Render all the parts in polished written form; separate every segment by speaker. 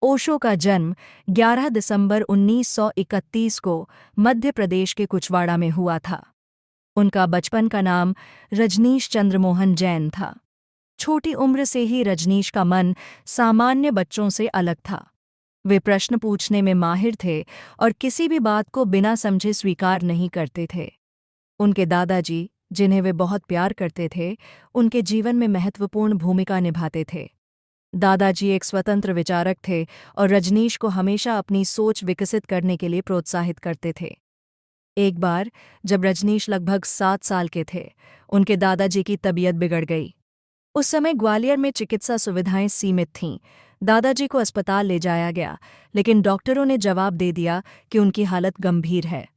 Speaker 1: ओशो का जन्म 11 दिसंबर 1931 को मध्य प्रदेश के कुचवाड़ा में हुआ था। उनका बचपन का नाम रजनीश चंद्र मोहन जैन था। छोटी उम्र से ही रजनीश का मन सामान्य बच्चों से अलग था। वे प्रश्न पूछने में माहिर थे और किसी भी बात को बिना समझे स्वीकार नहीं करते थे। उनके दादाजी, जिन्हें वे बहुत प्यार करते थे, उनके जीवन में महत्वपूर्ण भूमिका निभाते थे। दादाजी एक स्वतंत्र विचारक थे और रजनीश को हमेशा अपनी सोच विकसित करने के लिए प्रोत्साहित करते थे। एक बार जब रजनीश लगभग 7 साल के थे, उनके दादाजी की तबीयत बिगड़ गई। उस समय ग्वालियर में चिकित्सा सुविधाएं सीमित थीं। दादाजी को अस्पताल ले जाया गया, लेकिन डॉक्टरों ने जवाब दे दिया कि उनकी हालत गंभीर है।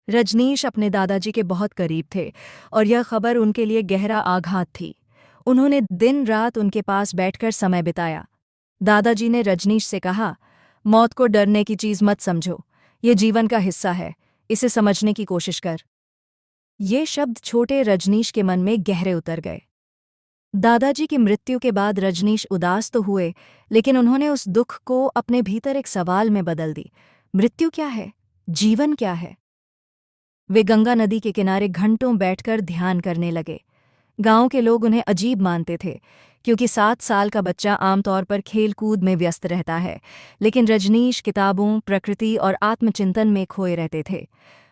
Speaker 1: रजनीश अपने दादाजी के बहुत करीब थे और यह खबर उनके लिए गहरा आघात थी। उन्होंने दिन रात उनके पास बैठकर समय बिताया। दादाजी ने रजनीश से कहा, मौत को डरने की चीज मत समझो, ये जीवन का हिस्सा है, इसे समझने की कोशिश कर। ये शब्द छोटे रजनीश के मन में गहरे उतर गए। दादाजी की मृत्यु के बाद रजनीश उदास तो हुए, लेकिन उन्होंने उस दुख को अपने भीतर एक सवाल में बदल दी। मृत्यु क्या है? जीवन क्या है? वे गंगा नदी के किनारे घंटों बैठकर ध्यान करने लगे। गांव के लोग उन्हें अजीब मानते थे, क्योंकि 7 साल का बच्चा आमतौर पर खेल-कूद में व्यस्त रहता है, लेकिन रजनीश किताबों, प्रकृति और आत्मचिंतन में खोए रहते थे।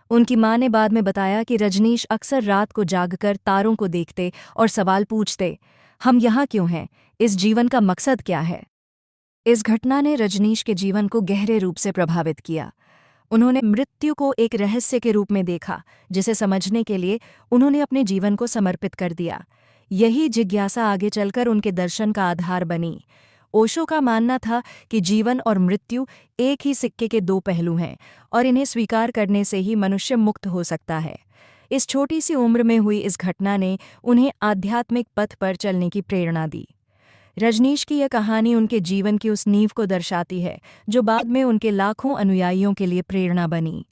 Speaker 1: उनकी माँ ने बाद में बताया कि रजनीश अक्सर रात को जागकर तारों को देखते और सवाल पूछते, हम यहाँ क्यों हैं? इस जीवन का मकसद क्या है? इस घटना ने रजनीश के जीवन को गहरे रूप से प्रभावित किया। उन्होंने मृत्यु को एक रहस्य के रूप में देखा, जिसे समझने के लिए उन्होंने अपने जीवन को समर्पित कर दिया। यही जिज्ञासा आगे चलकर उनके दर्शन का आधार बनी। ओशो का मानना था कि जीवन और मृत्यु एक ही सिक्के के 2 पहलू हैं और इन्हें स्वीकार करने से ही मनुष्य मुक्त हो सकता है। इस छोटी सी उम्र में हुई इस घटना ने उन्हें आध्यात्मिक पथ पर चलने की प्रेरणा दी। रजनीश की यह कहानी उनके जीवन की उस नींव को दर्शाती है, जो बाद में उनके लाखों अनुयायियों के लिए प्रेरणा बनी।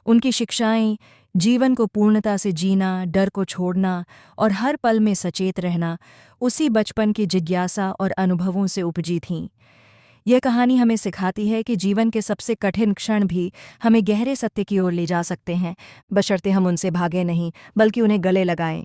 Speaker 1: उनकी शिक्षाएं, जीवन को पूर्णता से जीना, डर को छोड़ना और हर पल में सचेत रहना, उसी बचपन की जिज्ञासा और अनुभवों से उपजी थीं। यह कहानी हमें सिखाती है कि जीवन के सबसे कठिन क्षण भी हमें गहरे सत्य की ओर ले जा सकते हैं, बशर्ते हम उनसे भागें नहीं, बल्कि उन्हें गले लगाएं।